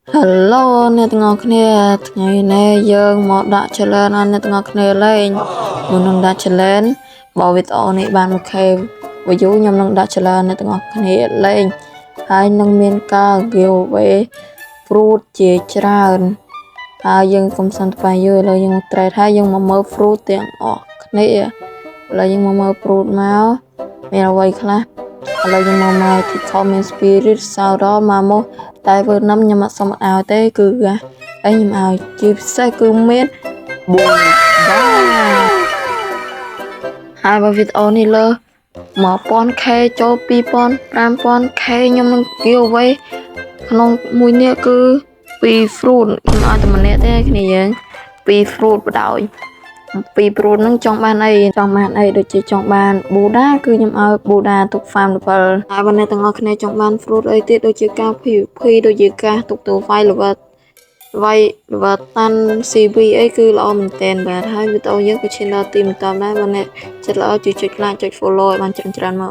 Hello អ្នកទាំងអស់គ្នាថ្ងៃនេះយើងមកដាក់ challenge ឲ្យអ្នកទាំងអស់គ្នាលេងមុននឹងដាក់ challenge បើវីដេអូនេះបាន 1k view ខ្ញុំនឹងដាក់ challenge អ្នកទាំងអស់គ្នាលេងហើយនឹងមានការ giveaway fruit ជាច្រើនហើយយើងកុំសិនទៅបាយយូរឥឡូវយើងមក trade ហើយយើងមកមើល fruit ទាំងអស់គ្នាឥឡូវយើងមកមើល fruit មកមានអ្វីខ្លះឥឡូវយើងមកមើល TikTok មាន Spirit Sauron មកមកតែធ្វើនំខ្ញុំអត់សុំឲ្យទេគឺហើយខ្ញុំឲ្យជាពិសេសគឺមានប៊ូដាហើយបើវីដេអូនេះលើ 1000k ចូល 2000 5000k ខ្ញុំនឹង giveaway ក្នុងមួយនេះគឺ2 fruit ខ្ញុំឲ្យតែម្នាក់ទេគ្នាយើង2 fruit បដ ாய் ពីព្រោះនឹងចង់បានអីដូចជាចង់បានប៊ូដាគឺខ្ញុំឲ្យប៊ូដាទុក farm level ហើយបើអ្នកទាំងអស់គ្នាចង់បាន fruit អីទៀតដូចជាការ PVP ដូចជាការទុកទៅ file level តាន់ CV អីគឺល្អមែនទែនបាទហើយវីដេអូយើងក៏ឈានដល់ទីបន្តដែរបើអ្នកចិត្តល្អជួយចុច like ចុច follow ឲ្យបានច្រើនមក